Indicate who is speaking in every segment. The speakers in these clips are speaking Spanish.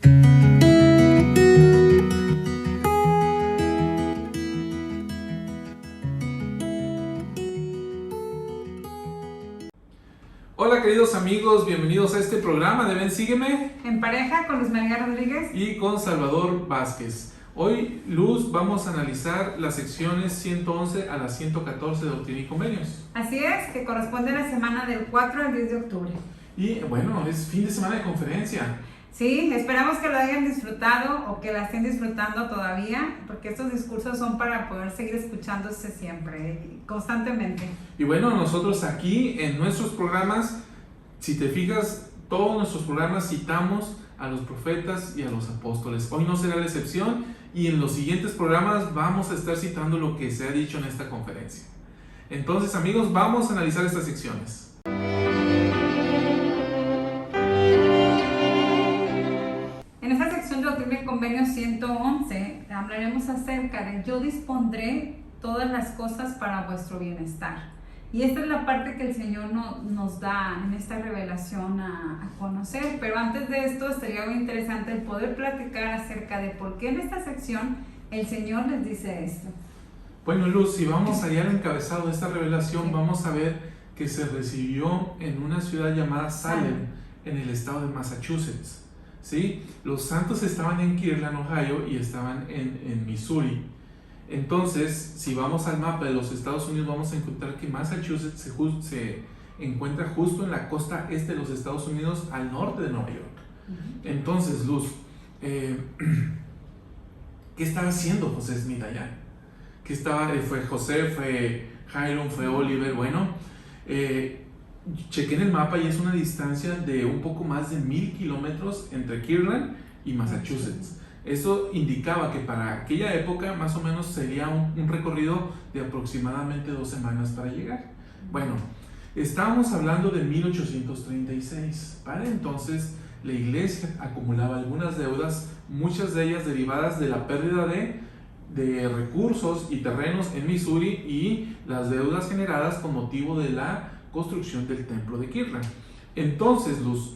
Speaker 1: Hola queridos amigos, bienvenidos a este programa de Ven Sígueme
Speaker 2: En pareja con Luz María Rodríguez
Speaker 1: y con Salvador Vázquez. Hoy, Luz, vamos a analizar las secciones 111 a las 114 de Doctrina y Convenios.
Speaker 2: Así es, que corresponde a la semana del 4 al 10 de octubre.
Speaker 1: Y bueno, es fin de semana de conferencia.
Speaker 2: Sí, esperamos que lo hayan disfrutado o que la estén disfrutando todavía, porque estos discursos son para poder seguir escuchándose siempre, constantemente.
Speaker 1: Y bueno, nosotros aquí en nuestros programas, si te fijas, todos nuestros programas citamos a los profetas y a los apóstoles. Hoy no será la excepción y en los siguientes programas vamos a estar citando lo que se ha dicho en esta conferencia. Entonces, amigos, vamos a analizar estas secciones.
Speaker 2: En esta sección de Doctrina y Convenios 111 hablaremos acerca de yo dispondré todas las cosas para vuestro bienestar. Y esta es la parte que el Señor nos da en esta revelación a conocer. Pero antes de esto estaría muy interesante el poder platicar acerca de por qué en esta sección el Señor les dice esto.
Speaker 1: Bueno, Luz, si vamos allá al encabezado de esta revelación, vamos a ver que se recibió en una ciudad llamada Salem, en el estado de Massachusetts. ¿Sí? Los santos estaban en Kirtland, Ohio, y estaban en Missouri. Entonces, si vamos al mapa de los Estados Unidos, vamos a encontrar que Massachusetts se encuentra justo en la costa este de los Estados Unidos, al norte de Nueva York. Entonces, Luz, ¿qué estaba haciendo José Smith allá? Fue José, fue Hiram, fue Oliver. Bueno, chequé en el mapa y es una distancia de un poco más de 1000 kilómetros entre Kirtland y Massachusetts. Eso indicaba que para aquella época más o menos sería un recorrido de aproximadamente 2 semanas para llegar. Bueno, estábamos hablando de 1836. Para entonces la iglesia acumulaba algunas deudas, muchas de ellas derivadas de la pérdida de recursos y terrenos en Missouri y las deudas generadas con motivo de la construcción del templo de Kirtland. Entonces, Luz,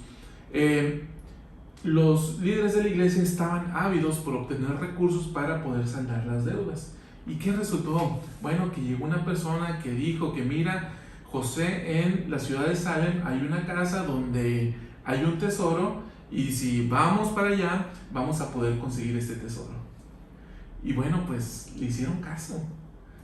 Speaker 1: los líderes de la iglesia estaban ávidos por obtener recursos para poder saldar las deudas. ¿Y qué resultó? Bueno, que llegó una persona que dijo que mira, José, en la ciudad de Salem hay una casa donde hay un tesoro y si vamos para allá vamos a poder conseguir este tesoro. Y bueno, pues le hicieron caso,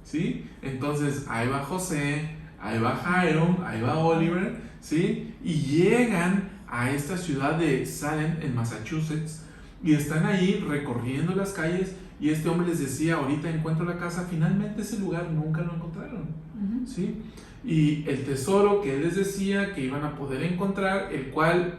Speaker 1: ¿sí? Entonces ahí va José, ahí va Hiram, ahí va Oliver, ¿sí? Y llegan a esta ciudad de Salem, en Massachusetts, y están ahí recorriendo las calles, y este hombre les decía, ahorita encuentro la casa. Finalmente ese lugar nunca lo encontraron, ¿sí? Y el tesoro que él les decía que iban a poder encontrar, el cual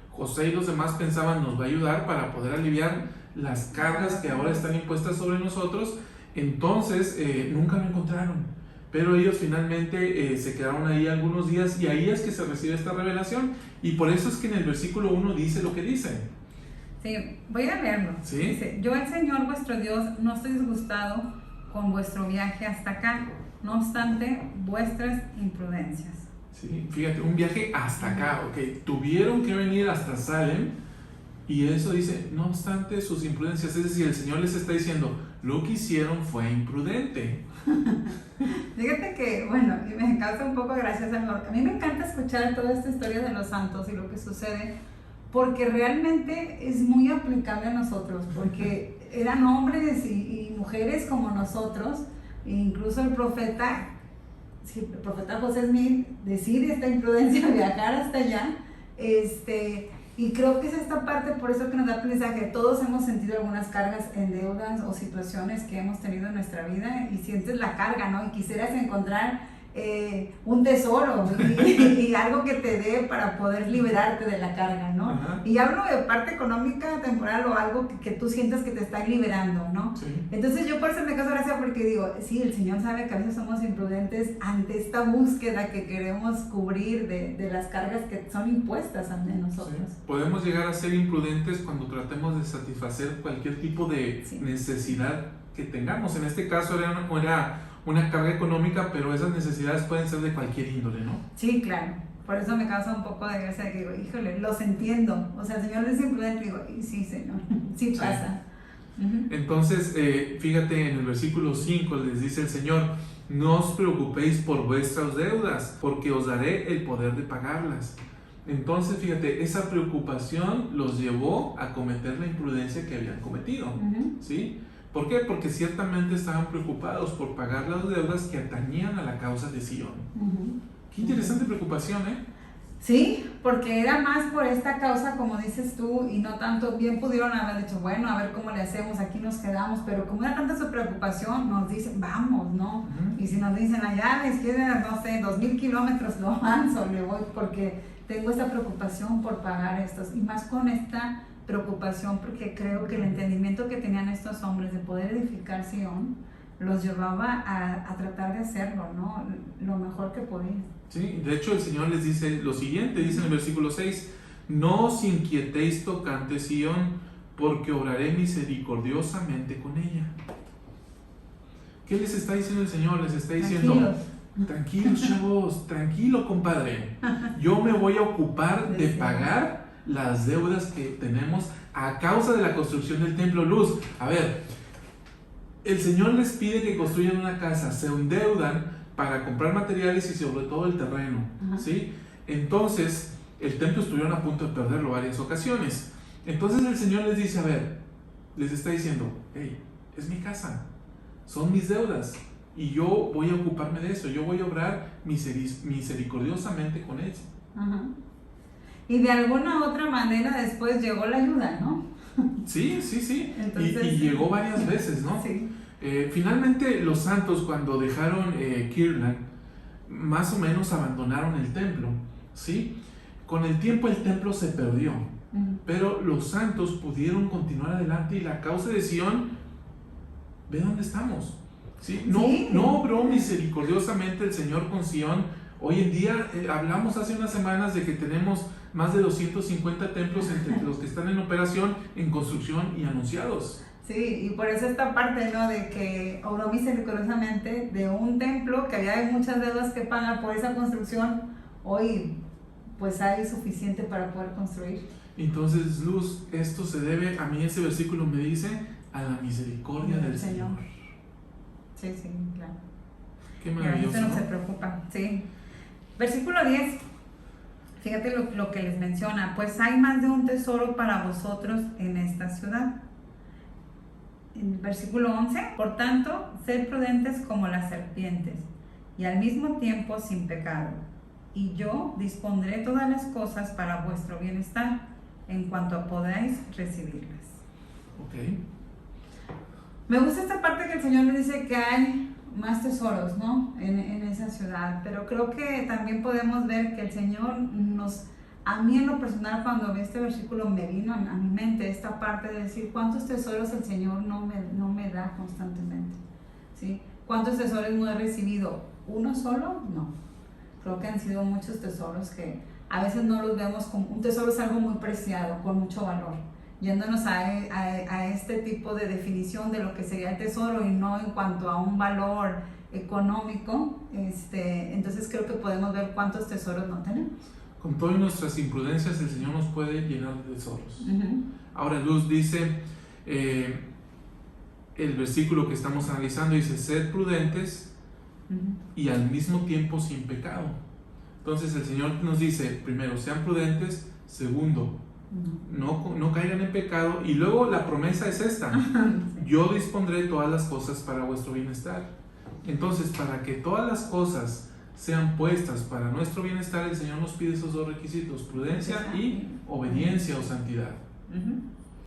Speaker 1: José y los demás pensaban nos va a ayudar para poder aliviar las cargas que ahora están impuestas sobre nosotros, entonces nunca lo encontraron. Pero ellos finalmente se quedaron ahí algunos días y ahí es que se recibe esta revelación. Y por eso es que en el versículo 1 dice lo que dice.
Speaker 2: Sí, voy a leerlo.
Speaker 1: ¿Sí?
Speaker 2: Dice, yo el Señor vuestro Dios no estoy disgustado con vuestro viaje hasta acá, no obstante vuestras imprudencias.
Speaker 1: Sí, fíjate, un viaje hasta acá, ok. Tuvieron que venir hasta Salem y eso dice, no obstante sus imprudencias. Es decir, el Señor les está diciendo, lo que hicieron fue imprudente.
Speaker 2: Fíjate que, bueno, y me causa un poco de gracia, Salvador. A mí me encanta escuchar toda esta historia de los santos y lo que sucede, porque realmente es muy aplicable a nosotros, porque eran hombres y mujeres como nosotros, e incluso el profeta José Smith decide esta imprudencia viajar hasta allá, y creo que es esta parte, por eso que nos da aprendizaje. Todos hemos sentido algunas cargas en deudas o situaciones que hemos tenido en nuestra vida y sientes la carga, ¿no? Y quisieras encontrar un tesoro y algo que te dé para poder liberarte de la carga, ¿no?
Speaker 1: Ajá.
Speaker 2: Y hablo de parte económica, temporal o algo que tú sientas que te está liberando, ¿no?
Speaker 1: Sí.
Speaker 2: Entonces yo por eso me causa gracia porque digo, sí, el Señor sabe que a veces somos imprudentes ante esta búsqueda que queremos cubrir de las cargas que son impuestas ante nosotros.
Speaker 1: Sí. Podemos llegar a ser imprudentes cuando tratemos de satisfacer cualquier tipo de necesidad que tengamos. En este caso era una carga económica, pero esas necesidades pueden ser de cualquier índole, ¿no?
Speaker 2: Sí, claro. Por eso me causa un poco de gracia de que digo, híjole, los entiendo. O sea, el Señor es imprudente, digo, y sí, Señor, sí pasa.
Speaker 1: Entonces, fíjate en el versículo 5 les dice el Señor, no os preocupéis por vuestras deudas, porque os daré el poder de pagarlas. Entonces, fíjate, esa preocupación los llevó a cometer la imprudencia que habían cometido, ¿sí? ¿Por qué? Porque ciertamente estaban preocupados por pagar las deudas que atañían a la causa de Sion. Qué interesante preocupación, ¿eh?
Speaker 2: Sí, porque era más por esta causa, como dices tú, y no tanto, bien pudieron haber dicho, bueno, a ver cómo le hacemos, aquí nos quedamos, pero como era tanta su preocupación, nos dicen, vamos, ¿no? Y si nos dicen, allá les quedan, no sé, 2,000 kilómetros, lo avanzo, le voy, porque tengo esta preocupación por pagar estos, y más con esta preocupación, porque creo que el entendimiento que tenían estos hombres de poder edificar Sion, los llevaba a tratar de hacerlo, ¿no? Lo mejor que podían.
Speaker 1: Sí, de hecho el Señor les dice lo siguiente, dice en el versículo 6, no os inquietéis tocante Sion, porque obraré misericordiosamente con ella. ¿Qué les está diciendo el Señor? Les está diciendo, tranquilos chavos, tranquilo compadre, yo me voy a ocupar de pagar las deudas que tenemos a causa de la construcción del templo Luz. A ver, el Señor les pide que construyan una casa, se endeudan para comprar materiales y sobre todo el terreno, ¿sí? Entonces, el templo estuvieron a punto de perderlo varias ocasiones. Entonces el Señor les dice, a ver, les está diciendo, hey, es mi casa, son mis deudas, y yo voy a ocuparme de eso, yo voy a obrar misericordiosamente con ellos.
Speaker 2: Y de alguna otra manera después llegó la ayuda, ¿no?
Speaker 1: Sí, sí, sí.
Speaker 2: Entonces,
Speaker 1: y llegó varias veces, ¿no?
Speaker 2: Sí.
Speaker 1: Finalmente los santos cuando dejaron Kirtland, más o menos abandonaron el templo, ¿sí? Con el tiempo el templo se perdió, pero los santos pudieron continuar adelante y la causa de Sion, ve dónde estamos, ¿sí? No obró misericordiosamente el Señor con Sion. Hoy en día, hablamos hace unas semanas de que tenemos más de 250 templos entre los que están en operación, en construcción y anunciados.
Speaker 2: Sí, y por eso esta parte, ¿no? De que obró misericordiosamente de un templo que había muchas deudas que pagar por esa construcción, hoy pues hay suficiente para poder construir.
Speaker 1: Entonces, Luz, esto se debe, a mí ese versículo me dice, a la misericordia del Señor.
Speaker 2: Sí, sí, claro.
Speaker 1: Qué maravilloso.
Speaker 2: Eso no se preocupa, sí. Versículo 10. Fíjate lo que les menciona, pues hay más de un tesoro para vosotros en esta ciudad. En versículo 11, por tanto, sed prudentes como las serpientes y al mismo tiempo sin pecado, y yo dispondré todas las cosas para vuestro bienestar en cuanto podáis recibirlas.
Speaker 1: Ok.
Speaker 2: Me gusta esta parte que el Señor nos dice que hay más tesoros, ¿no? En esa ciudad, pero creo que también podemos ver que el Señor a mí en lo personal cuando vi este versículo me vino a mi mente esta parte de decir cuántos tesoros el Señor no me da constantemente, ¿sí? ¿Cuántos tesoros no he recibido? ¿Uno solo? No. Creo que han sido muchos tesoros que a veces no los vemos como un tesoro, es algo muy preciado, con mucho valor. Yéndonos a este tipo de definición de lo que sería el tesoro y no en cuanto a un valor económico, entonces creo que podemos ver cuántos tesoros no tenemos.
Speaker 1: Con todas nuestras imprudencias el Señor nos puede llenar de tesoros. Ahora Luz dice, el versículo que estamos analizando dice, sed prudentes y al mismo tiempo sin pecado. Entonces el Señor nos dice, primero, sean prudentes, segundo, no caigan en pecado, y luego la promesa es esta, yo dispondré todas las cosas para vuestro bienestar. Entonces, para que todas las cosas sean puestas para nuestro bienestar, el Señor nos pide esos dos requisitos, prudencia y obediencia o santidad.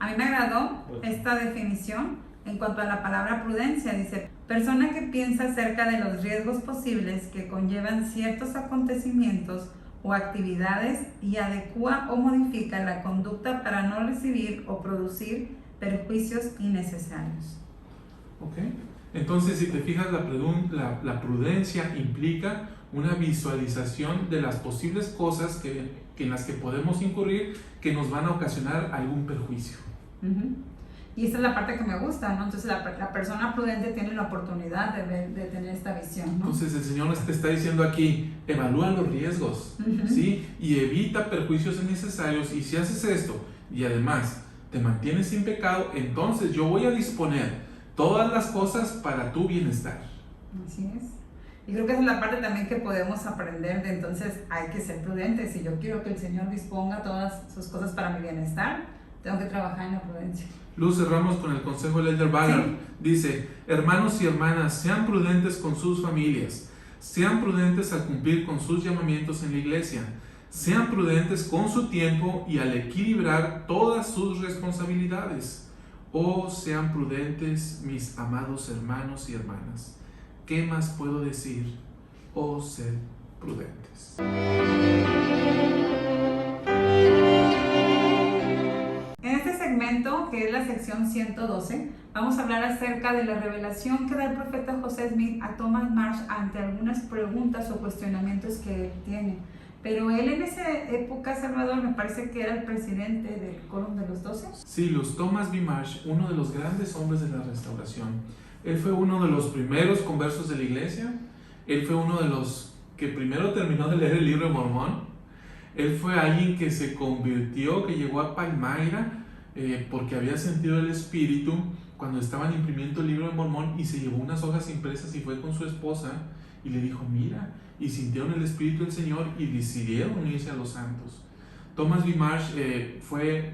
Speaker 2: A mí me agradó esta definición en cuanto a la palabra prudencia. Dice, persona que piensa acerca de los riesgos posibles que conllevan ciertos acontecimientos o actividades y adecua o modifica la conducta para no recibir o producir perjuicios innecesarios.
Speaker 1: Ok, entonces si te fijas, la prudencia implica una visualización de las posibles cosas en las que podemos incurrir que nos van a ocasionar algún perjuicio.
Speaker 2: Y esta es la parte que me gusta, ¿no? Entonces la persona prudente tiene la oportunidad de tener esta visión, ¿no?
Speaker 1: Entonces el Señor te está diciendo aquí, evalúa los riesgos, ¿sí? Y evita perjuicios innecesarios. Y si haces esto y además te mantienes sin pecado, entonces yo voy a disponer todas las cosas para tu bienestar.
Speaker 2: Así es. Y creo que esa es la parte también que podemos aprender de, entonces hay que ser prudentes. Si yo quiero que el Señor disponga todas sus cosas para mi bienestar, tengo que trabajar en la prudencia.
Speaker 1: Luz, cerramos con el consejo del Elder Ballard.
Speaker 2: Sí.
Speaker 1: Dice, hermanos y hermanas, sean prudentes con sus familias, sean prudentes al cumplir con sus llamamientos en la iglesia, sean prudentes con su tiempo y al equilibrar todas sus responsabilidades. Oh, sean prudentes, mis amados hermanos y hermanas. ¿Qué más puedo decir? Oh, sed prudentes.
Speaker 2: En este segmento, que es la sección 112, vamos a hablar acerca de la revelación que da el profeta José Smith a Thomas Marsh ante algunas preguntas o cuestionamientos que él tiene. Pero él en esa época, Salvador, me parece que era el presidente del Quórum de los 12.
Speaker 1: Sí, Luz, Thomas B. Marsh, uno de los grandes hombres de la restauración. Él fue uno de los primeros conversos de la iglesia. Él fue uno de los que primero terminó de leer el libro de Mormón. Él fue alguien que se convirtió, que llegó a Palmyra porque había sentido el Espíritu cuando estaban imprimiendo el libro de Mormón, y se llevó unas hojas impresas y fue con su esposa y le dijo, mira, y sintieron el Espíritu del Señor y decidieron unirse a los santos. Thomas B. Marsh fue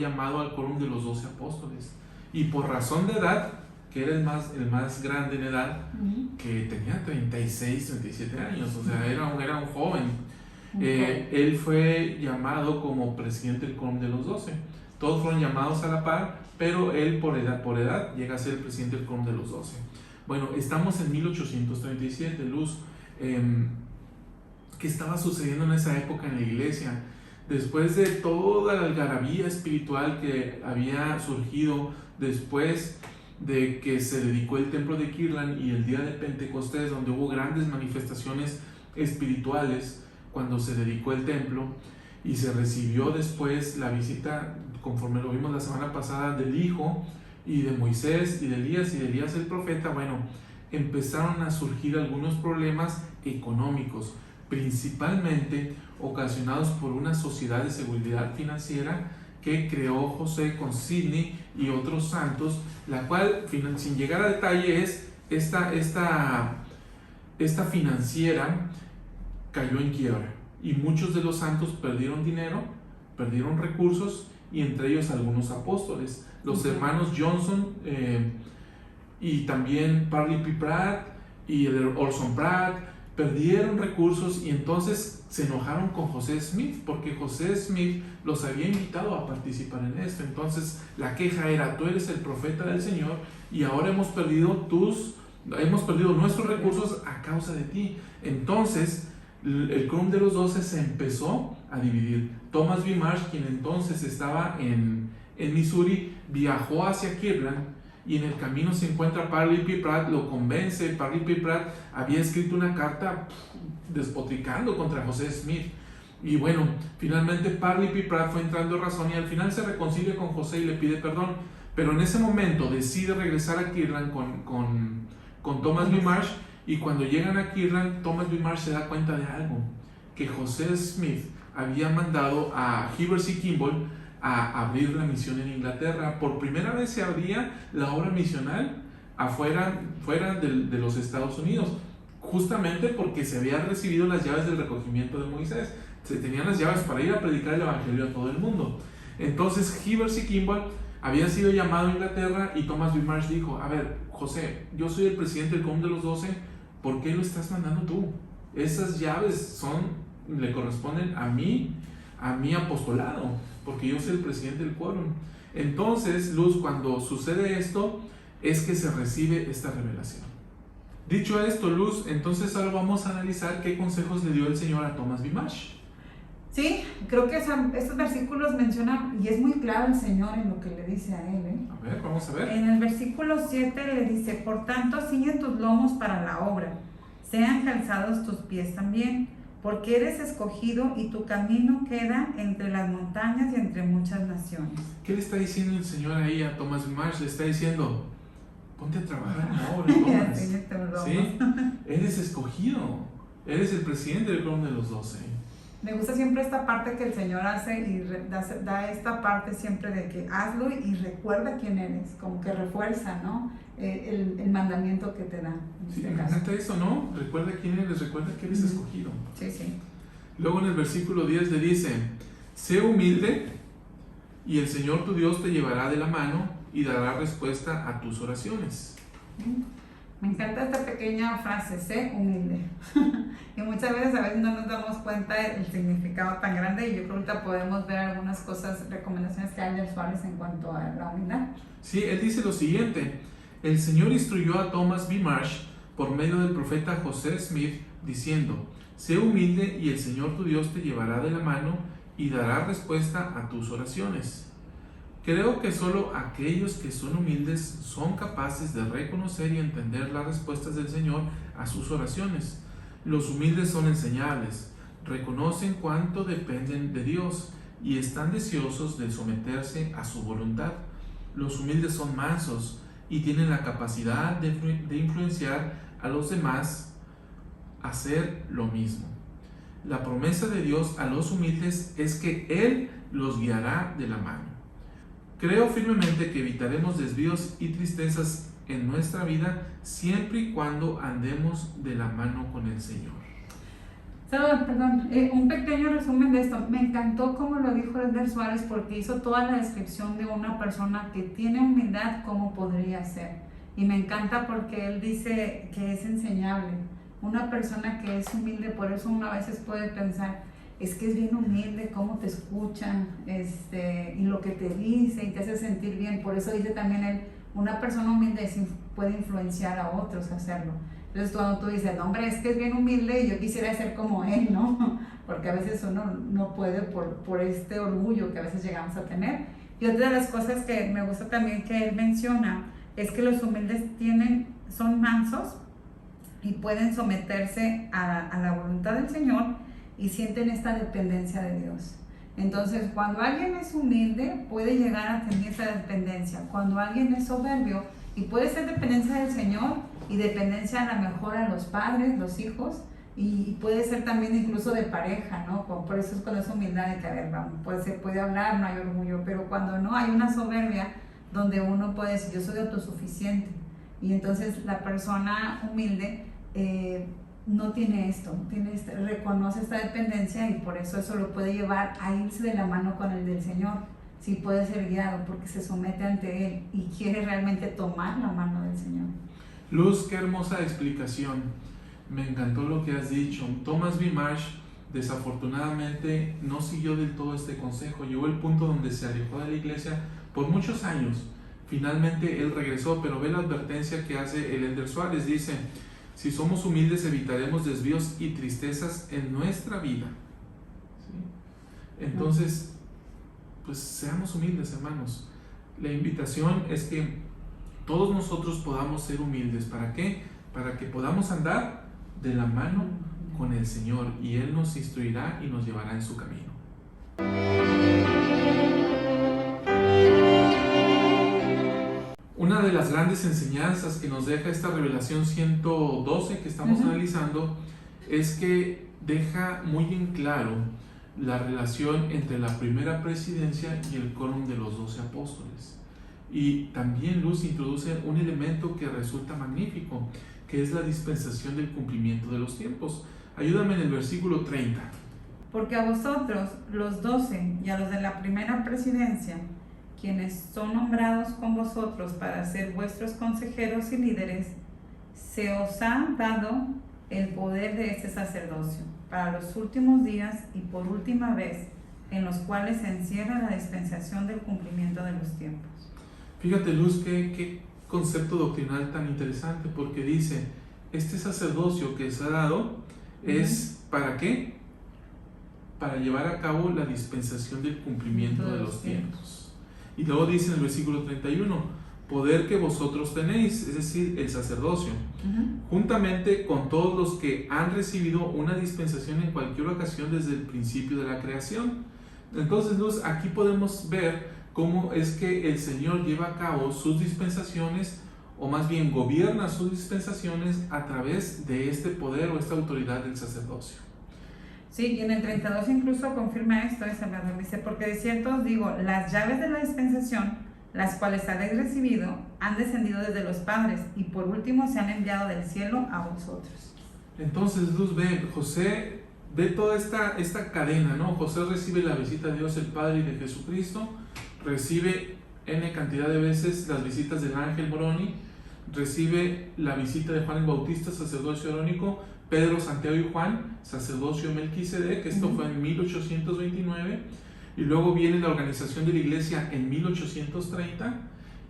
Speaker 1: llamado al quórum de los 12 apóstoles, y por razón de edad, que era el más grande en edad, que tenía 36, 37 años, o sea, era un joven. Él fue llamado como presidente del quórum de los 12. Todos fueron llamados a la par, pero él por edad llega a ser el presidente del quórum de los 12. Bueno, estamos en 1837, Luz. ¿Qué estaba sucediendo en esa época en la iglesia? Después de toda la algarabía espiritual que había surgido después de que se dedicó el templo de Kirtland y el día de Pentecostés, donde hubo grandes manifestaciones espirituales cuando se dedicó el templo, y se recibió después la visita, conforme lo vimos la semana pasada, del Hijo y de Moisés y de Elías el profeta. Bueno, empezaron a surgir algunos problemas económicos, principalmente ocasionados por una sociedad de seguridad financiera que creó José con Sidney y otros santos, la cual, sin llegar a detalle, es esta financiera cayó en quiebra, y muchos de los santos perdieron dinero, perdieron recursos, y entre ellos algunos apóstoles, los hermanos Johnson y también Parley P. Pratt y Orson Pratt perdieron recursos, y entonces se enojaron con José Smith porque José Smith los había invitado a participar en esto. Entonces la queja era, tú eres el profeta del Señor y ahora hemos perdido nuestros recursos a causa de ti. Entonces el quórum de los 12 se empezó a dividir. Thomas B. Marsh, quien entonces estaba en Missouri, viajó hacia Kirtland, y en el camino se encuentra Parley P. Pratt, lo convence. Parley P. Pratt había escrito una carta despotricando contra José Smith, y bueno, finalmente Parley P. Pratt fue entrando en razón y al final se reconcilia con José y le pide perdón, pero en ese momento decide regresar a Kirtland con Thomas B. Marsh. Y cuando llegan a Kirtland, Thomas B. Marsh se da cuenta de algo, que José Smith había mandado a Heber C. Kimball a abrir la misión en Inglaterra. Por primera vez se abría la obra misional fuera de los Estados Unidos, justamente porque se habían recibido las llaves del recogimiento de Moisés. Se tenían las llaves para ir a predicar el evangelio a todo el mundo. Entonces Heber C. Kimball había sido llamado a Inglaterra, y Thomas B. Marsh dijo, a ver, José, yo soy el presidente del quórum de los 12, ¿por qué lo estás mandando tú? Esas llaves le corresponden a mi apostolado, porque yo soy el presidente del quórum. Entonces, Luz, cuando sucede esto, es que se recibe esta revelación. Dicho esto, Luz, entonces ahora vamos a analizar qué consejos le dio el Señor a Thomas B. Marsh.
Speaker 2: Sí, creo que estos versículos mencionan, y es muy claro el Señor en lo que le dice a él.
Speaker 1: A ver, vamos a ver.
Speaker 2: En el versículo 7 le dice, por tanto, ciñe tus lomos para la obra, sean calzados tus pies también, porque eres escogido y tu camino queda entre las montañas y entre muchas naciones.
Speaker 1: ¿Qué le está diciendo el Señor ahí a Thomas B. Marsh? Le está diciendo, ponte a trabajar en la obra, Thomas. ¿Sí? Eres escogido, eres el presidente del Club de los 12.
Speaker 2: Me gusta siempre esta parte que el Señor hace y da esta parte siempre de que hazlo y recuerda quién eres, como que refuerza, ¿no? El mandamiento que te da.
Speaker 1: Sí, me encanta eso, ¿no? Recuerda quién eres, recuerda que eres escogido.
Speaker 2: Sí, sí.
Speaker 1: Luego en el versículo 10 le dice, sé humilde y el Señor tu Dios te llevará de la mano y dará respuesta a tus oraciones.
Speaker 2: Me encanta esta pequeña frase, sé humilde. Y muchas veces a veces no nos damos cuenta del significado tan grande, y yo creo que ahorita podemos ver algunas cosas, recomendaciones que hay de Suárez en cuanto a la humildad.
Speaker 1: Sí, él dice lo siguiente, el Señor instruyó a Thomas B. Marsh por medio del profeta José Smith diciendo, sé humilde y el Señor tu Dios te llevará de la mano y dará respuesta a tus oraciones. Creo que solo aquellos que son humildes son capaces de reconocer y entender las respuestas del Señor a sus oraciones. Los humildes son enseñables, reconocen cuánto dependen de Dios y están deseosos de someterse a su voluntad. Los humildes son mansos y tienen la capacidad de influenciar a los demás a hacer lo mismo. La promesa de Dios a los humildes es que Él los guiará de la mano. Creo firmemente que evitaremos desvíos y tristezas en nuestra vida siempre y cuando andemos de la mano con el Señor.
Speaker 2: Un pequeño resumen de esto. Me encantó como lo dijo Edgar Suárez, porque hizo toda la descripción de una persona que tiene humildad, cómo podría ser. Y me encanta porque él dice que es enseñable. Una persona que es humilde, por eso uno a veces puede pensar, es que es bien humilde, cómo te escuchan, y lo que te dice y te hace sentir bien. Por eso dice también él, una persona humilde puede influenciar a otros a hacerlo. Entonces cuando tú dices, no, hombre, es que es bien humilde y yo quisiera ser como él, ¿no? Porque a veces uno no puede por este orgullo que a veces llegamos a tener. Y otra de las cosas que me gusta también que él menciona es que los humildes son mansos y pueden someterse a la voluntad del Señor y sienten esta dependencia de Dios. Entonces, cuando alguien es humilde, puede llegar a tener esa dependencia. Cuando alguien es soberbio, y puede ser dependencia del Señor y dependencia a lo mejor a los padres, los hijos, y puede ser también incluso de pareja, ¿no? Por eso es cuando es humildad de que, a ver, se puede hablar, no hay orgullo, pero cuando no, hay una soberbia donde uno puede decir, yo soy autosuficiente. Y entonces la persona humilde no tiene esto, reconoce esta dependencia, y por eso lo puede llevar a irse de la mano con el del Señor. Sí, puede ser guiado porque se somete ante Él y quiere realmente tomar la mano del Señor.
Speaker 1: Luz, qué hermosa explicación. Me encantó lo que has dicho. Thomas B. Marsh desafortunadamente no siguió del todo este consejo. Llegó el punto donde se alejó de la iglesia por muchos años. Finalmente él regresó, pero ve la advertencia que hace el Elder Suárez. Dice, si somos humildes evitaremos desvíos y tristezas en nuestra vida. ¿Sí? Entonces, pues seamos humildes, hermanos. La invitación es que todos nosotros podamos ser humildes. ¿Para qué? Para que podamos andar de la mano con el Señor y Él nos instruirá y nos llevará en su camino. Una de las grandes enseñanzas que nos deja esta revelación 112 que estamos analizando es que deja muy en claro la relación entre la primera presidencia y el quórum de los 12 apóstoles. Y también Luz introduce un elemento que resulta magnífico, que es la dispensación del cumplimiento de los tiempos. Ayúdame en el versículo 30.
Speaker 2: Porque a vosotros, los 12, y a los de la primera presidencia, quienes son nombrados con vosotros para ser vuestros consejeros y líderes, se os ha dado el poder de este sacerdocio para los últimos días y por última vez, en los cuales se encierra la dispensación del cumplimiento de los tiempos.
Speaker 1: Fíjate, Luz, qué concepto doctrinal tan interesante, porque dice, este sacerdocio que se ha dado es ¿para qué? Para llevar a cabo la dispensación del cumplimiento de los tiempos. Y luego dice en el versículo 31, poder que vosotros tenéis, es decir, el sacerdocio, juntamente con todos los que han recibido una dispensación en cualquier ocasión desde el principio de la creación. Entonces, Luz, aquí podemos ver cómo es que el Señor lleva a cabo sus dispensaciones, o más bien gobierna sus dispensaciones a través de este poder o esta autoridad del sacerdocio.
Speaker 2: Sí, y en el 32 incluso confirma esto, Salvador, dice, porque de cierto os digo, las llaves de la dispensación, las cuales habéis recibido, han descendido desde los padres, y por último se han enviado del cielo a vosotros.
Speaker 1: Entonces, Luz, José ve toda esta cadena, ¿no? José recibe la visita de Dios el Padre y de Jesucristo, recibe N cantidad de veces las visitas del ángel Moroni, recibe la visita de Juan el Bautista, sacerdocio arónico, Pedro, Santiago y Juan, sacerdocio Melquisedec, esto fue en 1829, y luego viene la organización de la iglesia en 1830,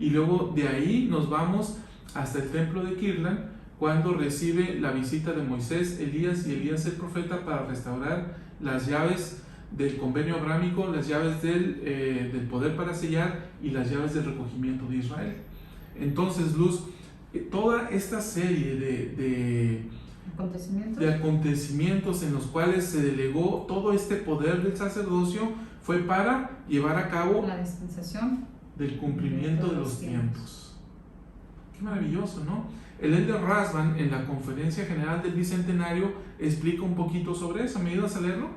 Speaker 1: y luego de ahí nos vamos hasta el templo de Kirtland, cuando recibe la visita de Moisés, Elías y Elías el profeta para restaurar las llaves del convenio abrámico, las llaves del poder para sellar y las llaves del recogimiento de Israel. Entonces, Luz, toda esta serie de acontecimientos en los cuales se delegó todo este poder del sacerdocio fue para llevar a cabo
Speaker 2: la dispensación
Speaker 1: del cumplimiento de los tiempos. Qué maravilloso, ¿no? El Elder Rasband en la Conferencia General del Bicentenario explica un poquito sobre eso. ¿Me ayudas a leerlo?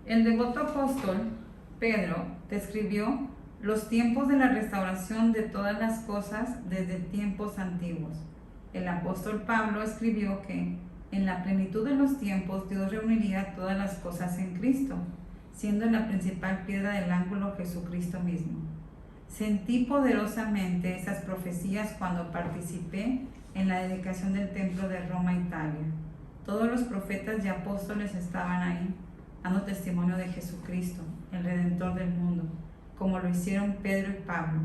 Speaker 2: El devoto apóstol Pedro describió los tiempos de la restauración de todas las cosas desde tiempos antiguos. El apóstol Pablo escribió que en la plenitud de los tiempos Dios reuniría todas las cosas en Cristo, siendo la principal piedra del ángulo Jesucristo mismo. Sentí poderosamente esas profecías cuando participé en la dedicación del templo de Roma, Italia. Todos los profetas y apóstoles estaban ahí, dando testimonio de Jesucristo, el Redentor del mundo, como lo hicieron Pedro y Pablo.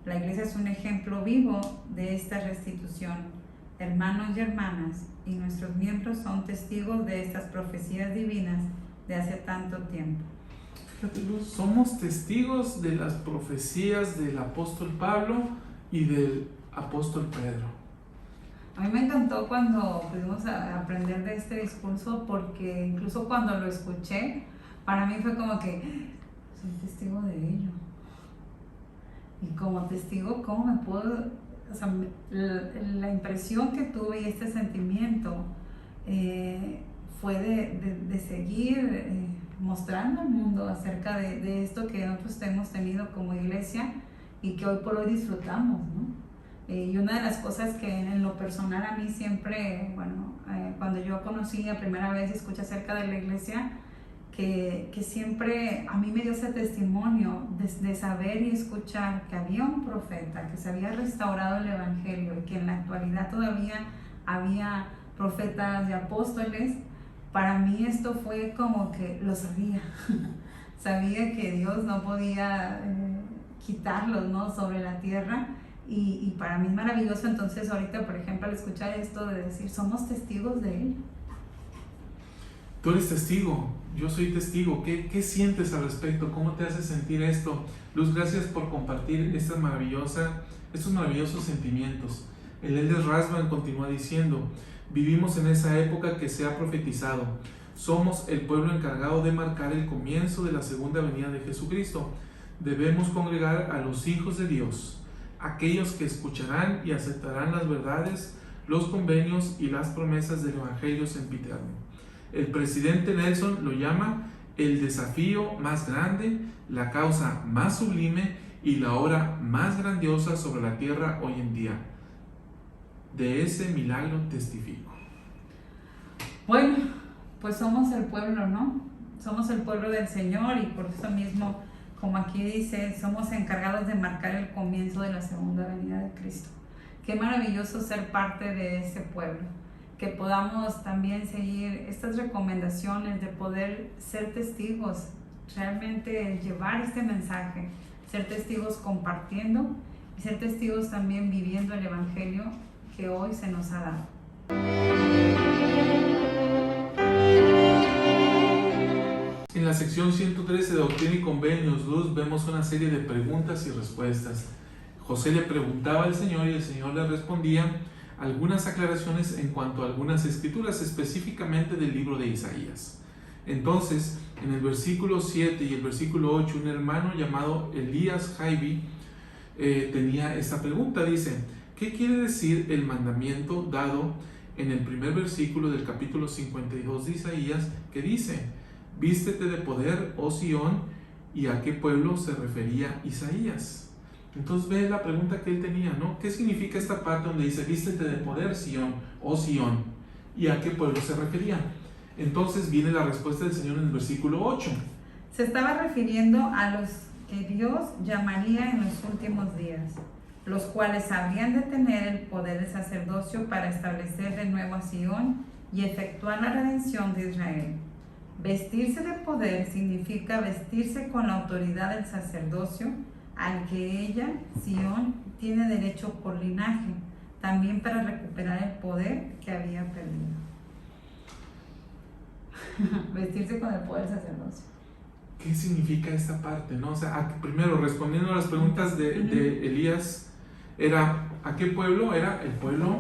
Speaker 2: La iglesia es un ejemplo vivo de esta restitución. Hermanos y hermanas, y nuestros miembros son testigos de estas profecías divinas de hace tanto tiempo.
Speaker 1: Fíjate, Luz, somos testigos de las profecías del apóstol Pablo y del apóstol Pedro.
Speaker 2: A mí me encantó cuando pudimos aprender de este discurso, porque incluso cuando lo escuché, para mí fue como que soy testigo de ello. Y como testigo, ¿cómo me puedo...? O sea, la impresión que tuve y este sentimiento fue de seguir mostrando al mundo acerca de esto que nosotros hemos tenido como iglesia y que hoy por hoy disfrutamos, ¿no? Y una de las cosas que en lo personal a mí siempre, cuando yo conocí la primera vez y escuché acerca de la iglesia, que siempre a mí me dio ese testimonio de saber y escuchar que había un profeta, que se había restaurado el evangelio y que en la actualidad todavía había profetas y apóstoles. Para mí esto fue como que lo sabía. Sabía que Dios no podía quitarlos, ¿no?, sobre la tierra, y para mí es maravilloso. Entonces ahorita, por ejemplo, al escuchar esto de decir somos testigos de Él.
Speaker 1: Tú eres testigo, yo soy testigo. ¿Qué sientes al respecto? ¿Cómo te hace sentir esto? Luz, gracias por compartir estos maravillosos sentimientos. El Elder Rasband continúa diciendo: vivimos en esa época que se ha profetizado. Somos el pueblo encargado de marcar el comienzo de la segunda venida de Jesucristo. Debemos congregar a los hijos de Dios, aquellos que escucharán y aceptarán las verdades, los convenios y las promesas del Evangelio sempiterno. El presidente Nelson lo llama el desafío más grande, la causa más sublime y la obra más grandiosa sobre la tierra hoy en día. De ese milagro testifico.
Speaker 2: Bueno, pues somos el pueblo, ¿no? Somos el pueblo del Señor, y por eso mismo, como aquí dice, somos encargados de marcar el comienzo de la segunda venida de Cristo. Qué maravilloso ser parte de ese pueblo, que podamos también seguir estas recomendaciones de poder ser testigos, realmente llevar este mensaje, ser testigos compartiendo y ser testigos también viviendo el Evangelio que hoy se nos ha dado.
Speaker 1: En la sección 113 de Doctrina y Convenios, Luz, vemos una serie de preguntas y respuestas. José le preguntaba al Señor y el Señor le respondía algunas aclaraciones en cuanto a algunas escrituras, específicamente del libro de Isaías. Entonces, en el versículo 7 y el versículo 8, un hermano llamado Elías Jaibi tenía esta pregunta. Dice: ¿qué quiere decir el mandamiento dado en el primer versículo del capítulo 52 de Isaías, que dice: vístete de poder, oh Sión? ¿Y a qué pueblo se refería Isaías? Entonces ve la pregunta que él tenía, ¿no? ¿Qué significa esta parte donde dice vístete de poder, Sión, oh Sión? ¿Y a qué pueblo se refería? Entonces viene la respuesta del Señor en el versículo 8.
Speaker 2: Se estaba refiriendo a los que Dios llamaría en los últimos días, los cuales habrían de tener el poder del sacerdocio para establecer de nuevo a Sión y efectuar la redención de Israel. Vestirse de poder significa vestirse con la autoridad del sacerdocio al que ella, Sión, tiene derecho por linaje, también para recuperar el poder que había perdido. Vestirse con el poder del sacerdocio.
Speaker 1: ¿Qué significa esta parte, no? O sea, primero, respondiendo a las preguntas de Elías, era ¿a qué pueblo? Era el pueblo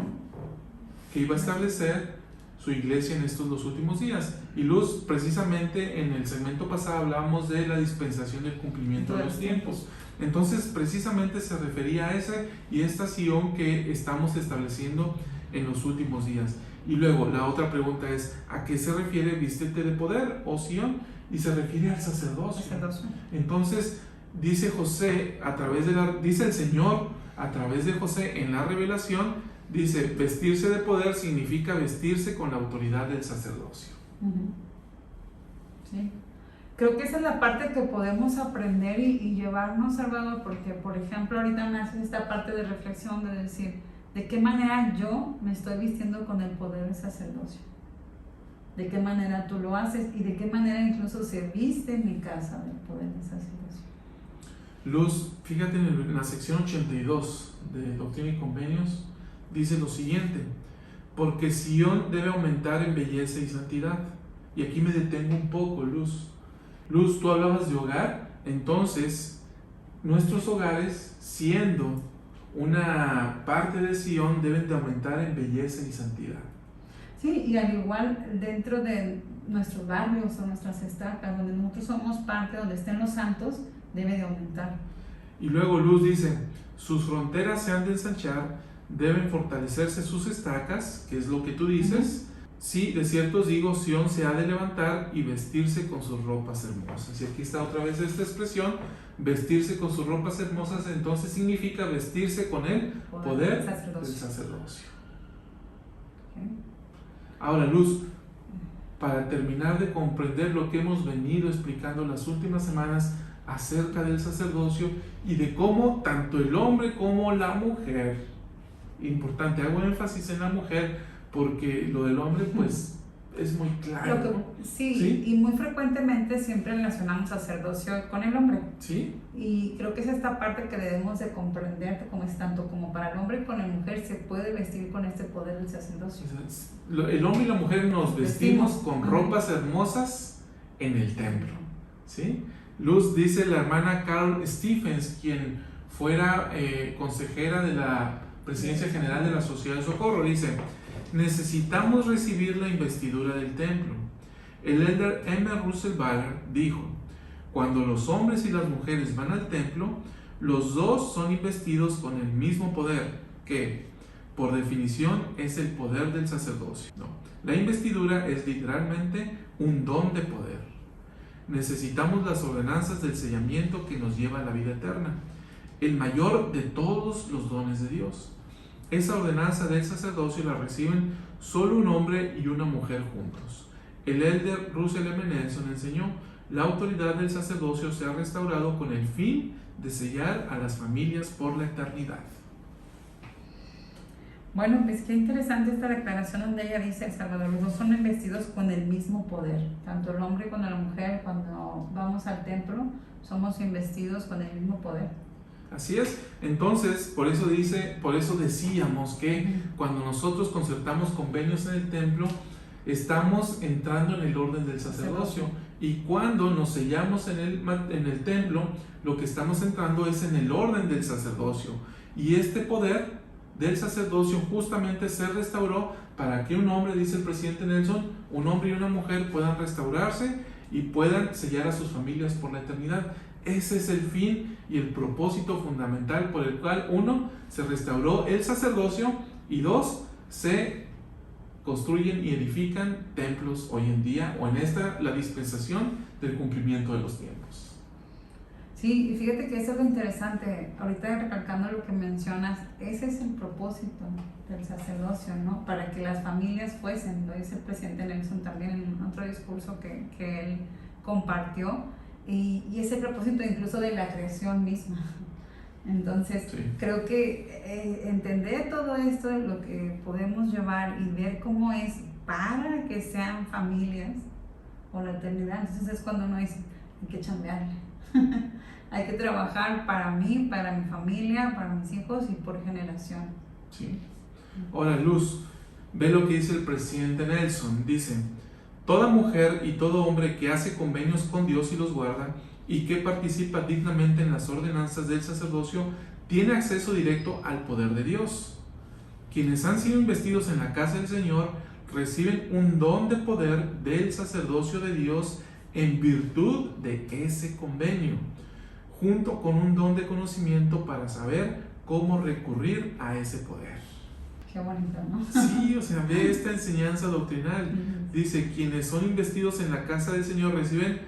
Speaker 1: que iba a establecer su iglesia en estos los últimos días. Y Luz, precisamente en el segmento pasado hablábamos de la dispensación del cumplimiento de los tiempos. Entonces, precisamente se refería a ese y esta Sión que estamos estableciendo en los últimos días. Y luego, la otra pregunta es: ¿a qué se refiere vístete de poder, oh Sión? Y se refiere al sacerdocio. Entonces, dice José, dice el Señor a través de José en la revelación, dice: vestirse de poder significa vestirse con la autoridad del sacerdocio.
Speaker 2: Sí. Creo que esa es la parte que podemos aprender y llevarnos, Salvador, porque, por ejemplo, ahorita me haces esta parte de reflexión de decir, ¿de qué manera yo me estoy vistiendo con el poder del sacerdocio? ¿De qué manera tú lo haces? ¿Y de qué manera incluso se viste en mi casa del poder del sacerdocio?
Speaker 1: Luz, fíjate en la sección 82 de Doctrina y Convenios, dice lo siguiente: porque Sión debe aumentar en belleza y santidad. Y aquí me detengo un poco, Luz. Luz, tú hablabas de hogar, entonces nuestros hogares, siendo una parte de Sión, deben de aumentar en belleza y santidad.
Speaker 2: Sí, y al igual dentro de nuestros barrios o nuestras estacas, donde nosotros somos parte, donde estén los santos, debe de aumentar.
Speaker 1: Y luego Luz dice: sus fronteras se han de ensanchar, deben fortalecerse sus estacas, que es lo que tú dices. Sí, de cierto os digo, Sión se ha de levantar y vestirse con sus ropas hermosas. Y aquí está otra vez esta expresión, vestirse con sus ropas hermosas, entonces significa vestirse con el poder del sacerdocio.
Speaker 2: Okay.
Speaker 1: Ahora, Luz, para terminar de comprender lo que hemos venido explicando las últimas semanas acerca del sacerdocio y de cómo tanto el hombre como la mujer, importante, hago énfasis en la mujer, porque lo del hombre pues es muy claro.
Speaker 2: Sí, y muy frecuentemente siempre relacionamos sacerdocio con el hombre.
Speaker 1: Sí.
Speaker 2: Y creo que es esta parte que debemos de comprender, como es tanto como para el hombre y con la mujer se puede vestir con este poder del sacerdocio.
Speaker 1: El hombre y la mujer nos vestimos con ropas hermosas en el templo. ¿Sí? Luz, dice la hermana Carol Stephens, quien fuera consejera de la Presidencia General de la Sociedad de Socorro, dice: necesitamos recibir la investidura del templo. El elder M. Russell Ballard dijo: cuando los hombres y las mujeres van al templo, los dos son investidos con el mismo poder, que, por definición, es el poder del sacerdocio. No, la investidura es literalmente un don de poder. Necesitamos las ordenanzas del sellamiento que nos lleva a la vida eterna, el mayor de todos los dones de Dios. Esa ordenanza del sacerdocio la reciben solo un hombre y una mujer juntos. El elder Russell M. Nelson enseñó: la autoridad del sacerdocio se ha restaurado con el fin de sellar a las familias por la eternidad.
Speaker 2: Bueno, pues qué interesante esta declaración donde ella dice: Salvador, los dos son investidos con el mismo poder, tanto el hombre como la mujer. Cuando vamos al templo somos investidos con el mismo poder.
Speaker 1: Así es. Entonces, por eso decíamos que cuando nosotros concertamos convenios en el templo, estamos entrando en el orden del sacerdocio. Y cuando nos sellamos en el templo, lo que estamos entrando es en el orden del sacerdocio. Y este poder del sacerdocio justamente se restauró para que un hombre, dice el presidente Nelson, un hombre y una mujer puedan restaurarse y puedan sellar a sus familias por la eternidad. Ese es el fin y el propósito fundamental por el cual, uno, se restauró el sacerdocio y dos, se construyen y edifican templos hoy en día, o en esta, la dispensación del cumplimiento de los tiempos.
Speaker 2: Sí, y fíjate que eso es lo interesante, ahorita recalcando lo que mencionas, ese es el propósito del sacerdocio, ¿no? Para que las familias fuesen, lo dice el presidente Nelson también en otro discurso que él compartió, y ese propósito incluso de la creación misma. Entonces, sí, creo que entender todo esto, lo que podemos llevar y ver cómo es para que sean familias o la eternidad, entonces es cuando uno dice, hay que chambearle. Hay que trabajar para mí, para mi familia, para mis hijos y por generación.
Speaker 1: Sí. Ahora, Luz, ve lo que dice el presidente Nelson. Dice, toda mujer y todo hombre que hace convenios con Dios y los guarda y que participa dignamente en las ordenanzas del sacerdocio tiene acceso directo al poder de Dios. Quienes han sido investidos en la casa del Señor reciben un don de poder del sacerdocio de Dios en virtud de ese convenio, junto con un don de conocimiento para saber cómo recurrir a ese poder.
Speaker 2: Qué bonito, ¿no?
Speaker 1: Sí, o sea, ve esta enseñanza doctrinal. Dice, quienes son investidos en la casa del Señor reciben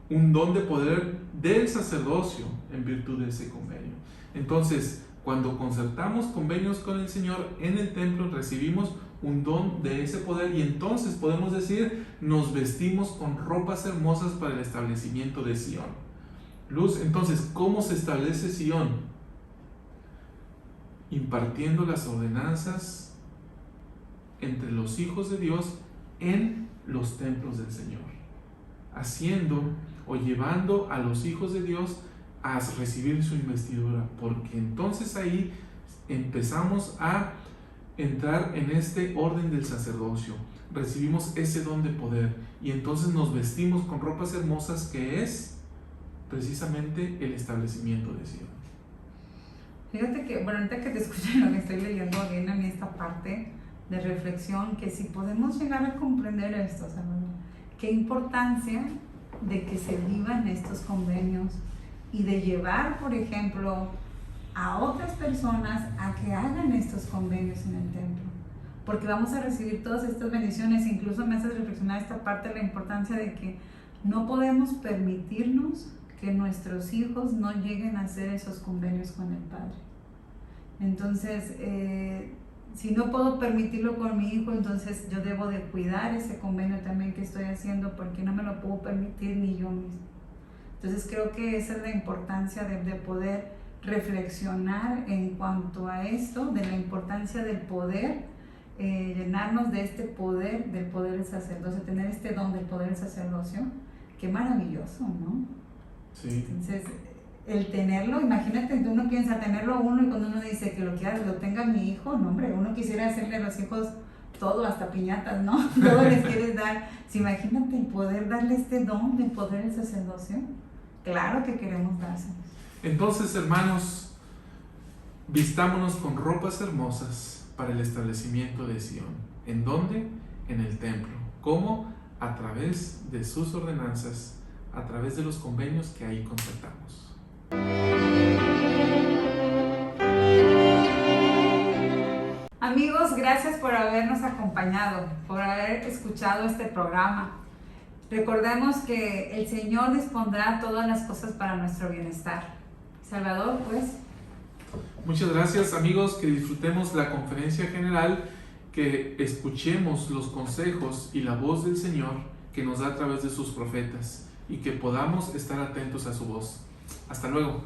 Speaker 1: un don de poder del sacerdocio en virtud de ese convenio. Entonces, cuando concertamos convenios con el Señor en el templo, recibimos un don de ese poder y entonces podemos decir, nos vestimos con ropas hermosas para el establecimiento de Sion. Luz, entonces, ¿cómo se establece Sion? Impartiendo las ordenanzas entre los hijos de Dios en los templos del Señor, haciendo o llevando a los hijos de Dios a recibir su investidura, porque entonces ahí empezamos a entrar en este orden del sacerdocio, recibimos ese don de poder y entonces nos vestimos con ropas hermosas que es precisamente el establecimiento de Sion.
Speaker 2: Fíjate que, bueno, ahorita que te escucho lo que estoy leyendo, viene a mí esta parte de reflexión, que si podemos llegar a comprender esto, ¿sabes? Qué importancia de que se vivan estos convenios y de llevar, por ejemplo, a otras personas a que hagan estos convenios en el templo, porque vamos a recibir todas estas bendiciones. Incluso me hace reflexionar esta parte de la importancia de que no podemos permitirnos que nuestros hijos no lleguen a hacer esos convenios con el Padre. Entonces, si no puedo permitirlo con mi hijo, entonces yo debo de cuidar ese convenio también que estoy haciendo, porque no me lo puedo permitir ni yo mismo. Entonces creo que esa es la importancia de poder reflexionar en cuanto a esto, de la importancia del poder, llenarnos de este poder, del poder del sacerdocio, tener este don del poder del sacerdocio. Qué maravilloso, ¿no?
Speaker 1: Sí.
Speaker 2: Entonces, el tenerlo, imagínate, uno piensa tenerlo uno y cuando uno dice que lo tenga mi hijo, no hombre, uno quisiera hacerle a los hijos todo, hasta piñatas, ¿no? Todo les quieres dar. Si imagínate el poder darle este don del poder del sacerdocio, claro que queremos dárselo.
Speaker 1: Entonces, hermanos, vistámonos con ropas hermosas para el establecimiento de Sion. ¿En dónde? En el templo. ¿Cómo? A través de sus ordenanzas, a través de los convenios que ahí concertamos.
Speaker 2: Amigos, gracias por habernos acompañado, por haber escuchado este programa. Recordemos que el Señor dispondrá todas las cosas para nuestro bienestar. Salvador, pues.
Speaker 1: Muchas gracias, amigos, que disfrutemos la conferencia general, que escuchemos los consejos y la voz del Señor que nos da a través de sus profetas y que podamos estar atentos a su voz. Hasta luego.